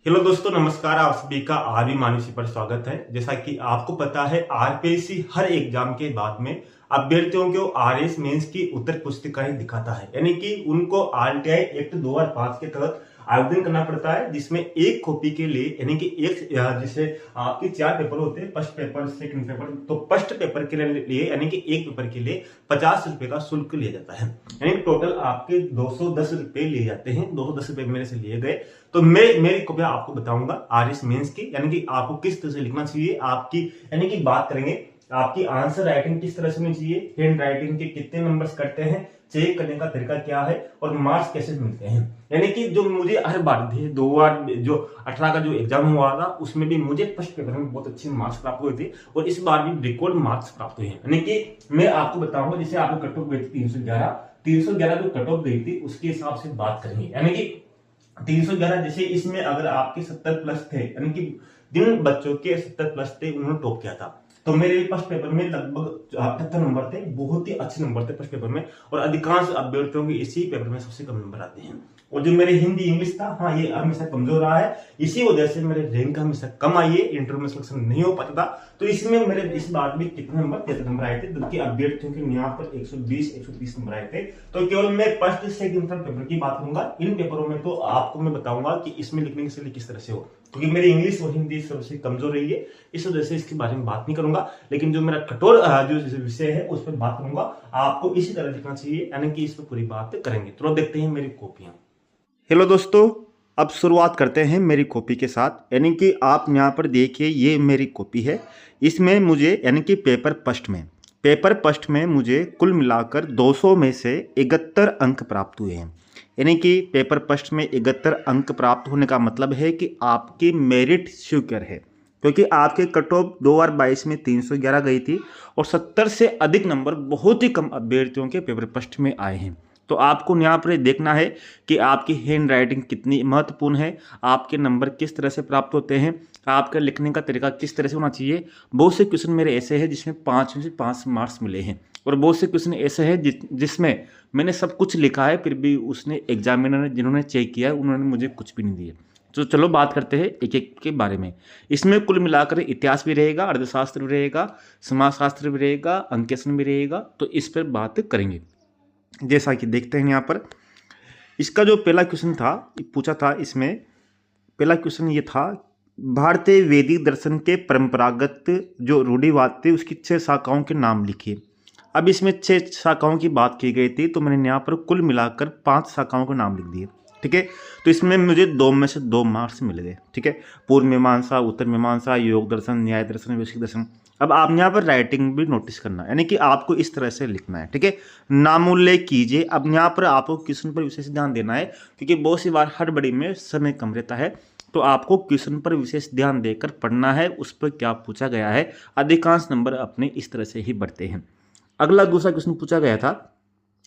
Hello दोस्तों, नमस्कार। आप सभी का आरवी मानुषी पर स्वागत है। जैसा कि आपको पता है, आरपीएससी हर एग्जाम के बाद में अभ्यर्थियों को आरएस मेंस की उत्तर पुस्तिकाएं दिखाता है, यानी कि उनको आरटीआई एक्ट 2005 के तहत आवेदन करना पड़ता है, जिसमें एक कॉपी के लिए यानी कि एक जैसे आपके 4 पेपर होते हैं, फर्स्ट पेपर, सेकंड पेपर। तो फर्स्ट पेपर के लिए यानी कि एक पेपर के लिए 50 रुपए का शुल्क लिया जाता है, यानी टोटल आपके 210 रुपए लिए जाते हैं। 210 रुपए मेरे से लिए गए। तो मैं मेरी कॉपी आपको बताऊंगा आरएस मेंस की, यानी कि आपको किस तरह से लिखना चाहिए। आपकी यानी कि बात करेंगे आपकी आंसर राइटिंग किस तरह से होनी चाहिए, हैंड राइटिंग के कितने नंबर्स कटते हैं, चेक करने का तरीका क्या है और मार्क्स कैसे मिलते हैं। यानी कि जो मुझे हर बार थे 2 बार जो 18 का जो एग्जाम हुआ था, उसमें भी मुझे फर्स्ट पेपर में बहुत अच्छे मार्क्स प्राप्त हुए थे और इस बार भी रिकॉर्ड मार्क्स प्राप्त हुए हैं। यानी कि मैं आपको बताऊंगा, जैसे आपको कट ऑफ गई थी 311 जो कट ऑफ गई थी उसके हिसाब से बात करेंगे। यानी कि 311 जैसे इसमें अगर आपके 70 प्लस थे, यानी कि जिन बच्चों के 70 प्लस थे उन्होंने टॉप किया था, तो मेरे फर्स्ट पेपर में लगभग 78 नंबर थे। बहुत ही अच्छे नंबर थे फर्स्ट पेपर में, और अधिकांश अभ्यर्थियों के इसी पेपर में सबसे कम नंबर आते हैं। और जो मेरे हिंदी इंग्लिश था, हाँ, ये हमेशा कमजोर रहा है, इसी वजह से मेरे रैंक हमेशा कम आई है, इंटरव्यू में सिलेक्शन नहीं हो पाता था। तो इसमें मेरे इस बार भी कितने नंबर, 73 नंबर आए थे, जबकि अभ्यर्थियों के यहाँ पर 120 130 नंबर आए थे। तो केवल मैं फर्स्ट सेकंड थर्ड पेपर की बात करूंगा। इन पेपरों में तो आपको मैं बताऊंगा कि इसमें लिखने की शैली किस तरह से हो, क्योंकि मेरी इंग्लिश और हिंदी सबसे कमजोर रही है, इस वजह से इसके बारे में बात नहीं करूंगा। लेकिन जो मेरा कठोर जो विषय है उस पर बात करूंगा। आपको इसी तरह लिखना चाहिए, यानी कि इस पर पूरी बात करेंगे। तो देखते हैं मेरी कॉपियां। हेलो दोस्तों, अब शुरुआत करते हैं मेरी कॉपी के साथ। यानी कि आप यहाँ पर देखिए, ये मेरी कॉपी है। इसमें मुझे यानी कि पेपर फर्स्ट में मुझे कुल मिलाकर 200 में से 71 अंक प्राप्त हुए हैं। यानी कि पेपर फर्स्ट में 71 अंक प्राप्त होने का मतलब है कि आपकी मेरिट स्वीकार है, क्योंकि आपके कट ऑफ 2022 में 311 गई थी और 70 से अधिक नंबर बहुत ही कम अभ्यर्थियों के पेपर फर्स्ट में आए हैं। तो आपको यहाँ पर देखना है कि आपकी हैंड राइटिंग कितनी महत्वपूर्ण है, आपके नंबर किस तरह से प्राप्त होते हैं, आपका लिखने का तरीका किस तरह से होना चाहिए। बहुत से क्वेश्चन मेरे ऐसे हैं जिसमें 5 में से 5 मार्क्स मिले हैं, और बहुत से क्वेश्चन ऐसे हैं जिसमें मैंने सब कुछ लिखा है, फिर भी उसने एग्जामिनर ने जिन्होंने चेक किया है उन्होंने मुझे कुछ भी नहीं दिया। तो चलो बात करते हैं एक एक के बारे में। इसमें कुल मिलाकर इतिहास भी रहेगा, अर्थशास्त्र भी रहेगा, समाजशास्त्र भी रहेगा, अंकेशन भी रहेगा। तो इस पर बात करेंगे। जैसा कि देखते हैं यहाँ पर, इसका जो पहला क्वेश्चन था पूछा था, इसमें पहला क्वेश्चन ये था, भारतीय वैदिक दर्शन के परंपरागत जो रूढ़िवाद थे उसकी 6 शाखाओं के नाम लिखिए। अब इसमें 6 शाखाओं की बात की गई थी, तो मैंने यहाँ पर कुल मिलाकर 5 शाखाओं के नाम लिख दिए। ठीक है, तो इसमें मुझे 2 में से 2 मार्क्स मिल गए। ठीक है, पूर्व मीमांसा, उत्तर मीमांसा, योग दर्शन, न्याय दर्शन, वैशेषिक दर्शन। अब आप यहाँ पर राइटिंग भी नोटिस करना, यानी कि आपको इस तरह से लिखना है। ठीक है, नामोल्लेख कीजिए। अब यहाँ पर आपको क्वेश्चन पर विशेष ध्यान देना है, क्योंकि बहुत सी बार हड़बड़ी में समय कम रहता है, तो आपको क्वेश्चन पर विशेष ध्यान देकर पढ़ना है, उस पर क्या पूछा गया है। अधिकांश नंबर अपने इस तरह से ही बढ़ते हैं। अगला दूसरा क्वेश्चन पूछा गया था,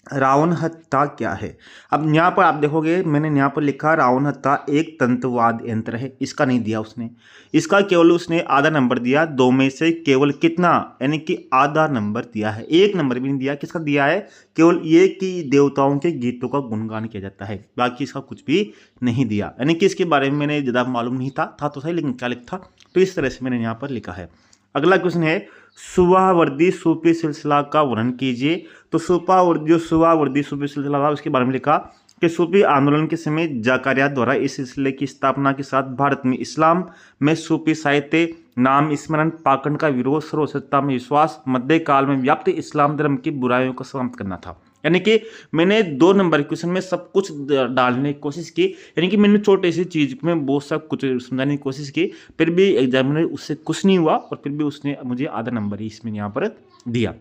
रावण हत्या क्या है। अब यहाँ पर आप देखोगे, मैंने यहाँ पर लिखा रावण हत्या एक तंत्रवाद यंत्र है। इसका नहीं दिया उसने, इसका केवल उसने आधा नंबर दिया। 2 में से केवल कितना, यानी कि आधा नंबर दिया है, 1 नंबर भी नहीं दिया। किसका दिया है, केवल ये कि देवताओं के गीतों का गुणगान किया जाता है, बाकी इसका कुछ भी नहीं दिया। यानी कि इसके बारे में मैंने ज़्यादा मालूम नहीं था तो सही, लेकिन क्या लिखा, तो इस तरह से मैंने यहाँ पर लिखा है। अगला क्वेश्चन है, सुवावर्दी सूफी सिलसिला का वर्णन कीजिए। तो सुवावर्दी सूफी सिलसिला था, उसके बारे में लिखा कि सूफी आंदोलन के समय जकारिया द्वारा इस सिलसिले की स्थापना के साथ भारत में इस्लाम में सूफी साहित्य, नाम स्मरण, पाखंड का विरोध, सर्वसत्ता में विश्वास, मध्यकाल में व्याप्त इस्लाम धर्म की बुराइयों को समाप्त करना था। यानी कि मैंने 2 नंबर क्वेश्चन में सब कुछ डालने की कोशिश की, यानी कि मैंने छोटी सी चीज में बहुत सा कुछ समझाने की कोशिश की, फिर भी एग्जामिनर उससे कुछ नहीं हुआ और फिर भी उसने मुझे आधा नंबर ही इसमें यहाँ पर दिया।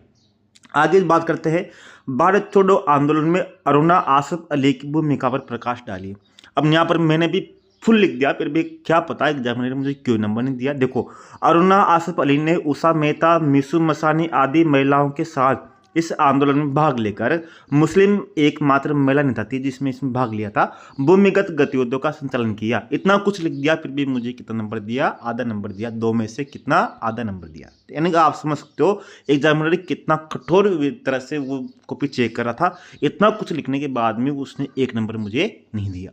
आगे बात करते हैं, भारत छोड़ो आंदोलन में अरुणा आसफ अली की भूमिका पर प्रकाश डालिए। अब यहाँ पर मैंने भी फुल लिख दिया, फिर भी क्या पता एग्जामिनर ने मुझे क्यों नंबर नहीं दिया। देखो, अरुणा आसफ अली ने उषा मेहता, मिसू मसानी आदि महिलाओं के साथ इस आंदोलन में भाग लेकर, मुस्लिम एकमात्र महिला नेता थी जिसमें इसमें भाग लिया था, भूमिगत गतिविधियों का संचालन किया। इतना कुछ लिख दिया, फिर भी मुझे कितना नंबर दिया, आधा नंबर दिया। 2 में से कितना, आधा नंबर दिया। यानी कि आप समझ सकते हो एग्जामिनर कितना कठोर तरह से वो कॉपी चेक कर रहा था। इतना कुछ लिखने के बाद में उसने 1 नंबर मुझे नहीं दिया।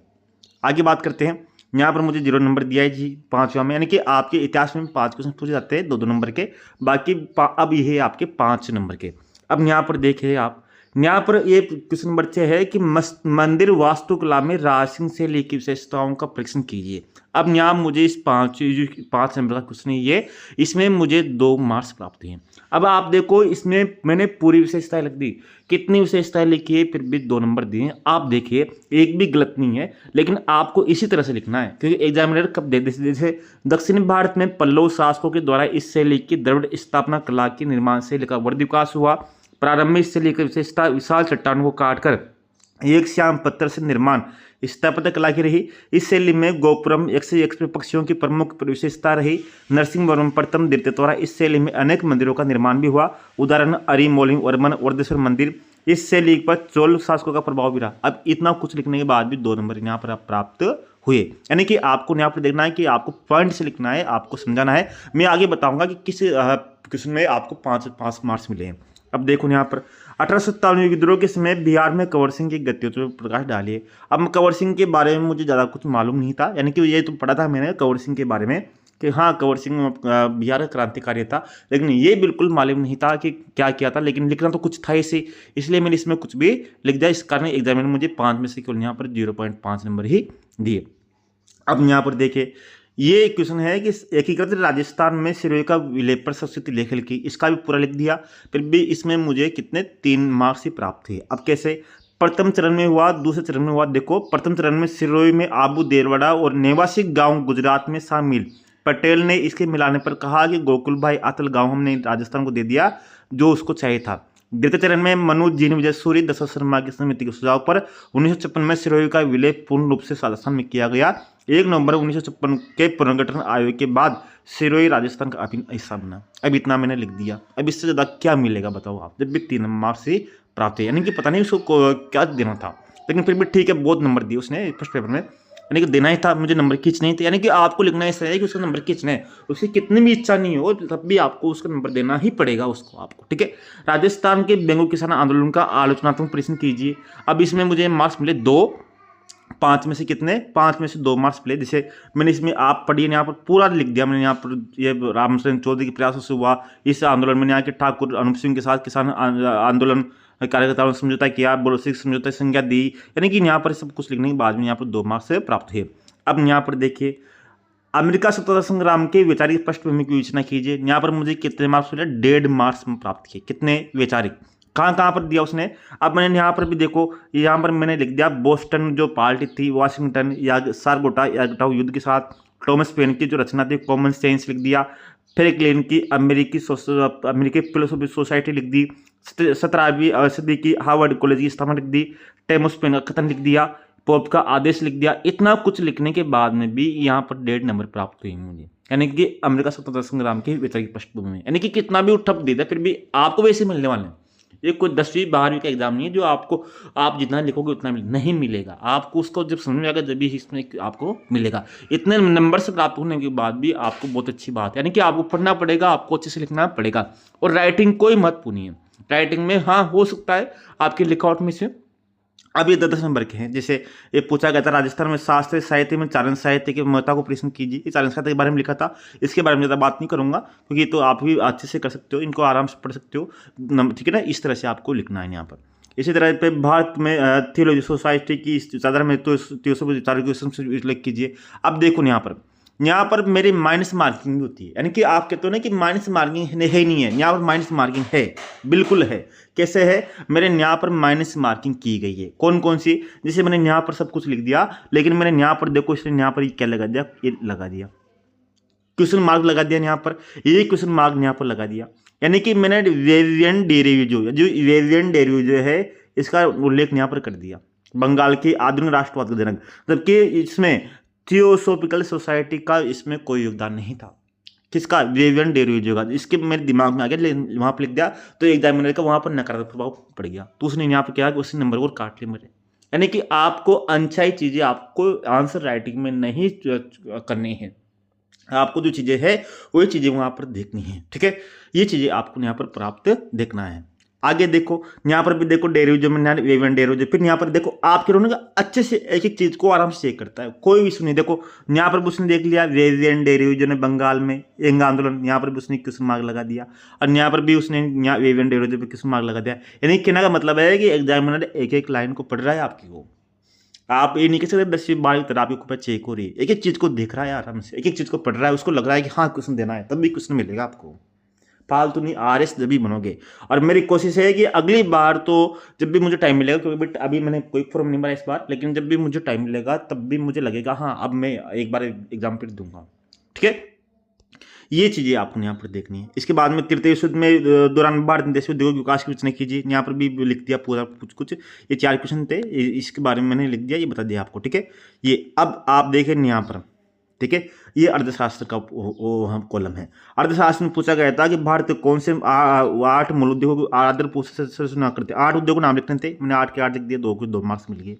आगे बात करते हैं, यहाँ पर मुझे 0 नंबर दिया है जी 5वां में, यानी कि आपके इतिहास में 5 क्वेश्चन पूछे जाते हैं 2-2 नंबर के, बाकी अब ये है आपके 5 नंबर के। अब यहाँ पर देखिए आप, यहाँ पर ये क्वेश्चन नंबर 6 है कि मंदिर वास्तुकला में राज सिंह से लिखी विशेषताओं का परीक्षण कीजिए। अब यहाँ मुझे इस 5 नंबर का क्वेश्चन है ये, इसमें मुझे 2 मार्क्स प्राप्त हुए। अब आप देखो इसमें मैंने पूरी विशेषताएं लिख दी, कितनी विशेषताएं लिखी है फिर भी 2 नंबर दिए। आप देखिए एक भी गलत नहीं है, लेकिन आपको इसी तरह से लिखना है, क्योंकि एग्जामिनर कब दे जैसे दक्षिण भारत में पल्लव शासकों के द्वारा इस शैली की द्रविड़ स्थापना कला के निर्माण से लेकर वर्ध विकास हुआ। प्रारंभिक से लेकर विशेषता विशाल चट्टानों को काटकर एक श्याम पत्थर से निर्माण स्थापत्य कला की रही। इस शैली में गोपुरम 101 पक्षियों की प्रमुख विशेषता रही। नरसिंहवर्मन प्रथम द्वितीय द्वारा इस शैली में अनेक मंदिरों का निर्माण भी हुआ, उदाहरण अरिमोलिवर्मन वर्धेश्वर मंदिर। इस शैली पर चोल शासकों का प्रभाव भी रहा। अब इतना कुछ लिखने के बाद भी 2 नंबर यहाँ पर प्राप्त हुए, यानी कि आपको यहाँ पर देखना है कि आपको पॉइंट से लिखना है, आपको समझाना है। मैं आगे बताऊंगा कि किस क्वेश्चन में आपको 5 मार्क्स मिले हैं। अब देखो यहाँ पर 1857 विद्रोह के समय बिहार में कंवर सिंह की गतिविधियों पर प्रकाश डालिए। अब कंवर सिंह के बारे में मुझे ज़्यादा कुछ मालूम नहीं था, यानी कि ये तो पढ़ा था मैंने कंवर सिंह के बारे में कि हाँ कंवर सिंह बिहार का क्रांतिकारी था, लेकिन ये बिल्कुल मालूम नहीं था कि क्या किया था। लेकिन लिखना तो कुछ था इसे, इसलिए मैंने इसमें कुछ भी लिख दिया। इस कारण एग्जामिनर मुझे 5 में से केवल यहाँ पर 0.5 नंबर ही दिए। अब यहाँ पर देखिए ये क्वेश्चन है कि एकीकृत राजस्थान में सिरोही का विलय पर संस्कृति लेख लिखी, इसका भी पूरा लिख दिया, फिर भी इसमें मुझे कितने 3 मार्क्स ही प्राप्त हुए। अब कैसे, प्रथम चरण में हुआ, दूसरे चरण में हुआ। देखो प्रथम चरण में सिरोही में आबू देरवाड़ा और नेवासी गांव गुजरात में शामिल। पटेल ने इसके मिलाने पर कहा कि गोकुल भाई अतल गांव हमने राजस्थान को दे दिया जो उसको चाहिए था। द्वितीय चरण में मनोज जीन विजय सूरी दशरथ शर्मा की समिति के सुझाव पर 1956 में सिरोही का विलय पूर्ण रूप से राजस्थान में किया गया। 1 नवंबर 1956 के पुनर्गठन आयोग के बाद सिरोही राजस्थान का अभिन्न हिस्सा बना। अब इतना मैंने लिख दिया, अब इससे ज़्यादा क्या मिलेगा बताओ आप, जब भी 3 मार्क्स ही प्राप्त है, यानी कि पता नहीं उसको क्या देना था, लेकिन फिर भी ठीक है बहुत नंबर दिए उसने फर्स्ट पेपर में, यानी कि देना ही था, मुझे नंबर खींचने ही थे। यानी कि आपको लिखना ऐसा है कि उसका नंबर खींचना है, उसकी कितनी भी इच्छा नहीं हो तब भी आपको उसका नंबर देना ही पड़ेगा उसको आपको, ठीक है। राजस्थान के बेंगू किसान आंदोलन का आलोचनात्मक प्रश्न कीजिए। अब इसमें मुझे मार्क्स मिले 2, 5 में से कितने, 5 में से 2 मार्क्स मिले। जैसे मैंने इसमें आप पढ़िए यहाँ पर पूरा लिख दिया मैंने, यहाँ पर ये रामचंद्र चौधरी के प्रयासों से हुआ इस आंदोलन में, यहाँ के ठाकुर अनूप सिंह के साथ किसान आंदोलन कार्यकर्ताओं ने समझौता किया, बोलोसिक समझौता संज्ञा दी, यानी कि यहाँ पर सब कुछ लिखने के बाद में यहाँ पर 2 मार्क्स प्राप्त हुए। अब यहाँ पर देखिए अमेरिका स्वतंत्रता संग्राम के वैचारिक पृष्ठभूमि की विवेचना कीजिए। यहाँ पर मुझे कितने मार्क्स मिले, 1.5 मार्क्स प्राप्त किए। कितने वैचारिक, कहाँ पर दिया उसने। अब मैंने यहाँ पर भी देखो, यहाँ पर मैंने लिख दिया बोस्टन जो पार्टी थी, वाशिंगटन या सारगोटा यागटाऊ युद्ध के साथ, टॉमस पेन की जो रचना थी कॉमन सेंस लिख दिया, फ्रैंकलिन की अमेरिकी फिलोसॉफी सोसाइटी लिख दी, 17वीं सदी की हार्वर्ड कॉलेज की स्थापना लिख दी, टॉमस पेन का कथन लिख दिया, पोप का आदेश लिख दिया। इतना कुछ लिखने के बाद में भी यहाँ पर 1.5 नंबर प्राप्त हुए मुझे, यानी कि अमेरिका स्वतंत्रता संग्राम की वैचारिक पृष्ठभूमि में, यानी कि कितना भी उठप दे दे फिर भी आपको वैसे मिलने वाले हैं। ये कोई 10वीं 12वीं का एग्जाम नहीं है जो आपको आप जितना लिखोगे उतना नहीं मिलेगा, आपको उसको जब समझ में आएगा जब भी इसमें आपको मिलेगा। इतने नंबर से प्राप्त होने के बाद भी आपको बहुत अच्छी बात है, यानी कि आपको पढ़ना पड़ेगा, आपको अच्छे से लिखना पड़ेगा। और राइटिंग कोई महत्वपूर्ण नहीं है, राइटिंग में हाँ हो सकता है आपके लिखावट में से। अब ये 10 नंबर के हैं। जैसे ये पूछा गया था राजस्थान में शास्त्रीय साहित्य में चारण साहित्य की महत्ता को प्रश्न कीजिए। ये चारण साहित्य के बारे में लिखा था, इसके बारे में ज़्यादा बात नहीं करूंगा क्योंकि तो आप भी अच्छे से कर सकते हो, इनको आराम से पढ़ सकते हो, ठीक है ना। इस तरह से आपको लिखना है यहाँ पर। इसी तरह पे भारत में थियोलॉजी सोसाइटी की चादर में तो उल्लेख कीजिए। अब देखो यहाँ पर मेरी माइनस मार्किंग भी होती है, यानी कि आप कहते हो ना कि माइनस मार्किंग है ही नहीं है, यहाँ पर माइनस मार्किंग है, बिल्कुल है। कैसे है, मेरे यहाँ पर माइनस मार्किंग की गई है। कौन कौन सी, जैसे मैंने यहाँ पर सब कुछ लिख दिया, लेकिन मैंने यहाँ पर देखो इसने यहाँ पर क्या लगा दिया, ये लगा दिया क्वेश्चन मार्क लगा दिया, यहाँ पर ये क्वेश्चन मार्क यहाँ पर लगा दिया, यानी कि मैंने वेरिएंट डेरिवेटिव जो वेरिएंट डेरिवेटिव है इसका उल्लेख यहाँ पर कर दिया। बंगाल के आधुनिक राष्ट्रवाद का जनक, जबकि इसमें थियोसॉफिकल सोसाइटी का इसमें कोई योगदान नहीं था। किसका, वेरिएंट डेरिवेटिव का। इसके मेरे दिमाग में आ गया, लेकिन वहाँ पर लिख दिया तो एग्जामिनर का वहाँ पर नकारात्मक प्रभाव पड़ गया, तो उसने यहाँ पर क्या कि उसी नंबर को काट लिया मेरे। यानी कि आपको अनचाही चीज़ें आपको आंसर राइटिंग में नहीं करनी है, आपको जो चीज़ें है वही चीज़ें वहाँ पर देखनी है, ठीक है। ये चीज़ें आपको यहाँ पर प्राप्त देखना है। आगे देखो यहाँ पर भी देखो डेरिवेटिव में वेवन डेरिवेटिव, फिर यहाँ पर देखो आपके रोने का अच्छे से एक एक चीज को आराम से चेक करता है, कोई इशू नहीं। देखो यहाँ पर भी उसने देख लिया वेरियन डेरिवेटिव ने बंगाल में एंग आंदोलन, यहाँ पर भी उसने क्वेश्चन मार्क लगा दिया, और यहाँ पर भी उसने यहाँ वेवन डेरिवेटिव पे क्वेश्चन मार्क लगा दिया। यानी कहने का मतलब है कि एग्जामिनर एक एक लाइन को पढ़ रहा है आपकी को, आप ये नहीं कह सकते 10-12 तरह आपके ऊपर चेक हो रही है, एक एक चीज को देख रहा है आराम से, एक एक चीज को पढ़ रहा है, उसको लग रहा है कि हाँ क्वेश्चन देना है, तब भी क्वेश्चन मिलेगा आपको। फालतू नहीं, आरएस जब भी बनोगे। और मेरी कोशिश है कि अगली बार तो जब भी मुझे टाइम मिलेगा, क्योंकि बट अभी मैंने कोई फॉर्म नहीं भरा इस बार, लेकिन जब भी मुझे टाइम मिलेगा तब भी मुझे लगेगा हाँ अब मैं एक बार एग्जाम फिर दूंगा, ठीक है। ये चीजें आपको यहाँ पर देखनी है। इसके बाद में तृतीय युद्ध में दौरान भारत ने देश उद्योग विकास की रचना कीजिए, यहाँ पर भी लिख दिया पूरा कुछ कुछ, ये 4 क्वेश्चन थे, इसके बारे में मैंने लिख दिया, ये बता दिया आपको, ठीक है। ये अब आप देखें यहाँ पर, ठीक है, ये अर्थशास्त्र का कॉलम है। अर्थशास्त्र में पूछा गया था कि भारत कौन से 8 मूल उद्योगों को आदर पूछना करते, 8 उद्योगों नाम लिखने थे, मैंने 8 के 8 लिख दिए, 2 के 2 मार्क्स मिल गए।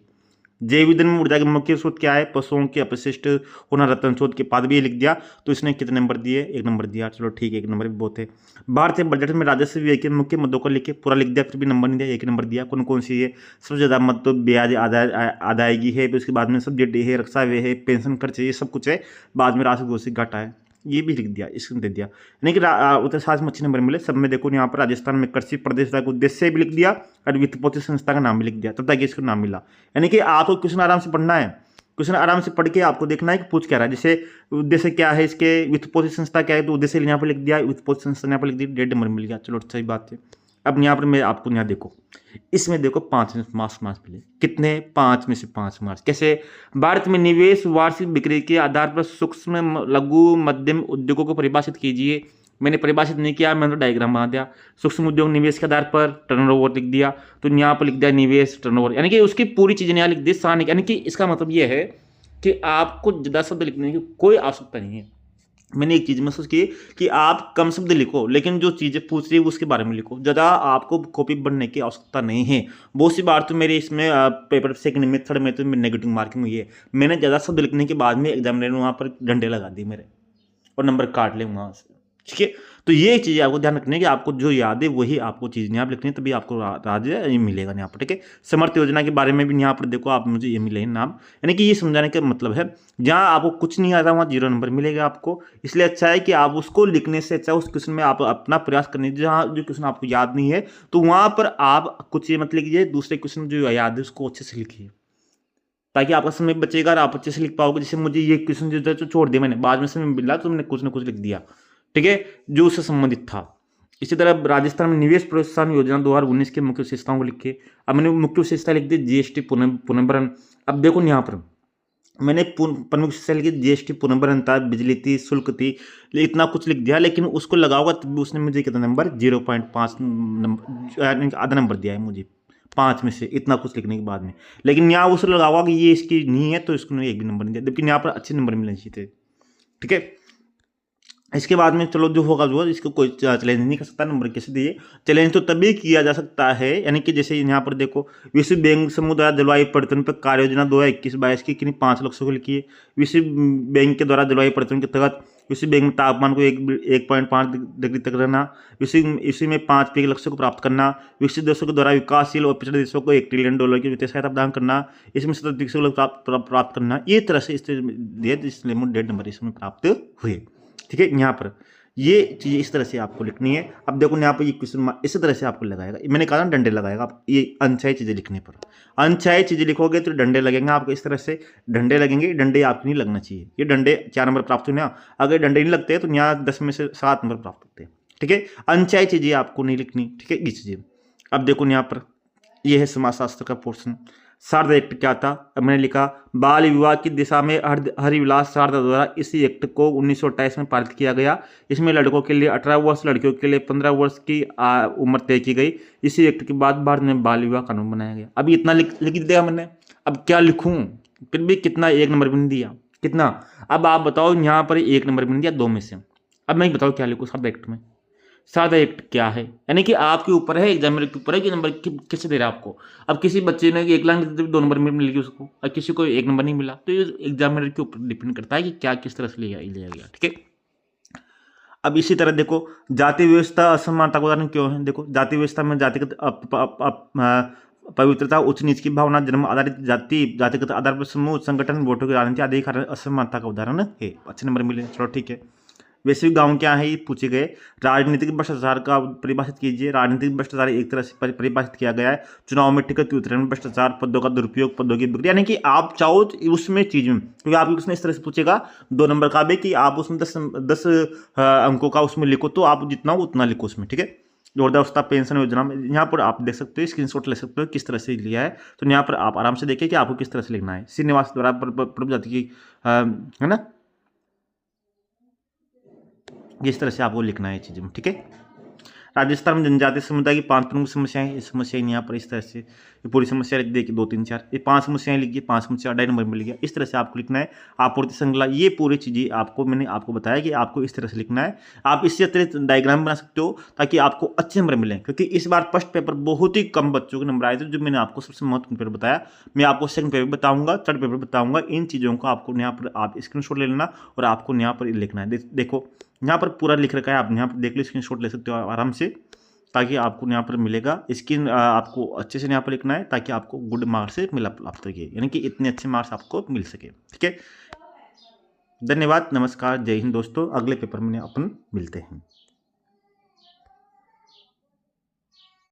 जैव ईंधन में ऊर्जा के मुख्य स्रोत क्या है, पशुओं के अपशिष्ट होना, रतन शोध के बाद भी ये लिख दिया, तो इसने कितने नंबर दिए, 1 नंबर दिया, चलो ठीक है, 1 नंबर भी बहुत है। भारतीय बजट में राजस्व व्यय के मुख्य मुद्दों को लिखे, पूरा लिख दिया, फिर भी नंबर नहीं दिया, 1 नंबर दिया। कौन कौन सी है, सबसे ज़्यादा मत तो ब्याज अदायगी है, फिर उसके बाद में सब्सिडी है, रक्षा व्यय है, पेंशन खर्च है, ये सब कुछ है, बाद में राशि घोषित घाटा है, ये भी लिख दिया, इसको दे दिया। यानी कि उत्तर में अच्छे नंबर मिले सब में। देखो यहाँ पर राजस्थान में कृषि प्रदेशता के उद्देश्य भी लिख दिया, और वित्त पोषित संस्था का नाम भी लिख दिया, तब तक इसको नाम मिला। यानी कि आपको क्वेश्चन आराम से पढ़ना है, क्वेश्चन आराम से पढ़ के आपको देखना है कि पूछ क्या रहा है। जैसे उद्देश्य क्या है इसके, वित्त पोषित संस्था क्या है, तो उद्देश्य यहाँ पर लिख दिया, वित्त पोषित संस्था यहाँ पर लिख दी, 1.5 नंबर मिल गया, चलो सही बात है। अब यहाँ पर मैं आपको यहाँ देखो, इसमें देखो 5 में मार्क्स मिले, कितने, 5 में से 5 मार्क्स। कैसे, भारत में निवेश वार्षिक बिक्री के आधार पर सूक्ष्म लघु मध्यम उद्योगों को परिभाषित कीजिए। मैंने परिभाषित नहीं किया, मैंने तो डायग्राम बना दिया। सूक्ष्म उद्योग निवेश के आधार पर टर्नओवर लिख दिया, तो यहाँ पर लिख दिया निवेश टर्नओवर, यानी कि उसकी पूरी चीजें यहाँ लिख दी सान, यानी कि इसका मतलब यह है कि आपको ज़्यादा शब्द लिखने की कोई आवश्यकता नहीं है। मैंने एक चीज़ महसूस की कि आप कम शब्द लिखो, लेकिन जो चीज़ें पूछ रही है उसके बारे में लिखो, ज़्यादा आपको कॉपी बनने की आवश्यकता नहीं है। बहुत सी बार तो मेरे इसमें पेपर सेकंड में थर्ड में तो नेगेटिव मार्किंग हुई है, मैंने ज़्यादा शब्द लिखने के बाद में एग्जामिनर ने वहाँ पर डंडे लगा दिए मेरे, और नंबर काट ले वहाँ से, ठीक है। तो ये चीज़ें आपको ध्यान रखनी है कि आपको जो याद है वही आपको चीज़ यहाँ पर लिखनी है, तभी आपको राज्य मिलेगा यहाँ पर, ठीक है। समर्थ योजना के बारे में भी यहाँ पर देखो, आप मुझे ये मिले नाम, यानी कि ये समझाने का मतलब है जहाँ आपको कुछ नहीं आता वहाँ 0 नंबर मिलेगा आपको। इसलिए अच्छा है कि आप उसको लिखने से अच्छा उस क्वेश्चन में आप अपना प्रयास करने, जहाँ जो क्वेश्चन आपको याद नहीं है तो वहाँ पर आप कुछ ये मत लिखिए, दूसरे क्वेश्चन जो याद है उसको अच्छे से लिखिए, ताकि आपका समय बचेगा और आप अच्छे से लिख पाओगे। जैसे मुझे ये क्वेश्चन जो छोड़ दिया मैंने, बाद में समय मिला तो मैंने कुछ ना कुछ लिख दिया, ठीक है, जो उससे संबंधित था। इसी तरह राजस्थान में निवेश प्रोत्साहन योजना 2019 के मुख्य विशेषताओं को लिखे। अब मैंने मुख्य विशेषता लिख दी जीएसटी पुनर्भरण। अब देखो यहाँ पर मैंने प्रमुख विशेषता लिखी, जीएसटी पुनर्भरण था, बिजली थी, शुल्क थी, इतना कुछ लिख दिया, लेकिन उसको लगाओगा तब भी उसने मुझे कितना नंबर 0.5 नंबर, आधा नंबर दिया है मुझे 5 में से, इतना कुछ लिखने के बाद में। लेकिन यहाँ उसको लगाओगा कि ये इसकी नहीं है तो इसको 1 भी नंबर नहीं दिया, जबकि यहाँ पर अच्छे नंबर मिलने चाहिए थे, ठीक है। इसके बाद में चलो जो होगा जो, इसको कोई चैलेंज नहीं कर सकता नंबर कैसे दिए। चैलेंज तो तभी किया जा सकता है, यानी कि जैसे यहाँ पर देखो, विश्व बैंक समूह द्वारा जलवायु परिवर्तन पर कार्य योजना 2021-22 की कितनी 5 लक्ष्यों को लिखी है। विश्व बैंक के द्वारा जलवायु परिवर्तन के तहत विश्व बैंक में तापमान को 1.5 डिग्री तक रहना, विश्व में 5 पे लक्ष्य को प्राप्त करना, विकसित देशों के द्वारा विकासशील और पिछड़े देशों को $1 ट्रिलियन की वित्तीय सहायता प्रदान करना, इसमें सतत विकसित प्राप्त करना। ये तरह से इसलिए 1.5 नंबर इसमें प्राप्त हुए, ठीक है। यहाँ पर ये चीज़ें इस तरह से आपको लिखनी है। अब देखो यहाँ पर ये क्वेश्चन इसी तरह से आपको लगाएगा, मैंने कहा ना डंडे लगाएगा आप, ये अनचाही चीज़ें लिखने पर अनचाही चीज़ें लिखोगे तो डंडे लगेंगे आपको, इस तरह से डंडे लगेंगे। डंडे आपको नहीं लगना चाहिए, ये डंडे 4 नंबर प्राप्त होने, अगर डंडे नहीं लगते तो यहाँ 10 में से 7 नंबर प्राप्त होते हैं, ठीक है। अनचाही चीज़ें आपको नहीं लिखनी, ठीक है, ये चीज़ें। अब देखो यहाँ पर यह है समाजशास्त्र का पोर्शन। शारदा एक्ट क्या था, अब मैंने लिखा बाल विवाह की दिशा में हरिविलास शारदा द्वारा इसी एक्ट को 1928 में पारित किया गया। इसमें लड़कों के लिए 18 वर्ष, लड़कियों के लिए 15 वर्ष की उम्र तय की गई। इसी एक्ट के बाद भारत में बाल विवाह कानून बनाया गया। अभी इतना लिख दिया मैंने, अब क्या लिखूं, फिर भी कितना 1 नंबर भी नहीं दिया, कितना। अब आप बताओ, यहाँ पर 1 नंबर भी नहीं दिया 2 में से। अब मैं बताओ क्या लिखूँ शारदा एक्ट में, शारदा एक्ट क्या है, यानी कि आपके ऊपर है, एग्जामिनर के ऊपर है कि नंबर किससे दे रहा है आपको। अब किसी बच्चे ने 1 लाइन 2 नंबर मिल गई उसको, और किसी को 1 नंबर नहीं मिला, तो ये एग्जामिनर के ऊपर डिपेंड करता है कि क्या किस तरह से लिया गया, ठीक है। अब इसी तरह देखो जाति व्यवस्था असमानता का उदाहरण क्यों है। देखो जाति व्यवस्था में जातिगत पवित्रता, उच्च नीच की भावना, जन्म आधारित जाति, जातिगत आधार पर समूह, संगठन, वोटों की राजनीति आदि कारण असमानता का उदाहरण है। अच्छे नंबर मिले, चलो ठीक है। वैश्विक गांव क्या है ये पूछे गए। राजनीतिक भ्रष्टाचार का परिभाषित कीजिए। राजनीतिक भ्रष्टाचार एक तरह से परिभाषित किया गया है चुनाव में टिकट वितरण में भ्रष्टाचार, पदों का दुरुपयोग, पदों की बिक्री, यानी कि आप चाहो उसमें चीज में, क्योंकि आपको उसने इस तरह से पूछेगा 2 नंबर का भी कि आप उसमें 10 अंकों का उसमें लिखो, तो आप जितना हो उतना लिखो उसमें, ठीक है। वृद्धावस्था पेंशन योजना में यहाँ पर आप देख सकते हो, स्क्रीनशॉट ले सकते हो किस तरह से लिया है। तो यहाँ पर आप आराम से देखिए कि आपको किस तरह से लिखना है। श्रीनिवास द्वारा प्रभु जाति की है ना, इस तरह से आपको लिखना है चीज़ में, ठीक है। राजस्थान में जनजातीय समुदाय की 5 प्रमुख समस्याएं, ये समस्याएं यहाँ पर इस तरह से, ये पूरी समस्या लिख देखिए 2 3 4, ये 5 समस्याएं लिखिए, 5 समस्या 2.5 नंबर मिल गया। इस तरह से आपको लिखना है। आपूर्ति श्रृंखला, ये पूरी चीज़ें आपको मैंने आपको बताया कि आपको इस तरह से लिखना है। आप इससे अतिरिक्त डायग्राम बना सकते हो ताकि आपको अच्छे नंबर मिलें, क्योंकि इस बार फर्स्ट पेपर बहुत ही कम बच्चों के नंबर आए थे, जो मैंने आपको सबसे महत्वपूर्ण पेपर बताया। मैं आपको सेकंड पेपर बताऊंगा, थर्ड पेपर बताऊंगा। इन चीज़ों को आपको यहाँ पर आप स्क्रीनशॉट ले लेना और आपको यहाँ पर लिखना है। देखो यहाँ पर पूरा लिख रखा है, आप यहाँ पर देख लो, स्क्रीनशॉट ले सकते हो आराम से, ताकि आपको यहाँ पर मिलेगा। इसकी आपको अच्छे से यहाँ पर लिखना है ताकि आपको गुड मार्क्स से मिला प्राप्त हो, यानी कि इतने अच्छे मार्क्स आपको मिल सके, ठीक है। धन्यवाद, नमस्कार, जय हिंद दोस्तों। अगले पेपर में अपन मिलते हैं।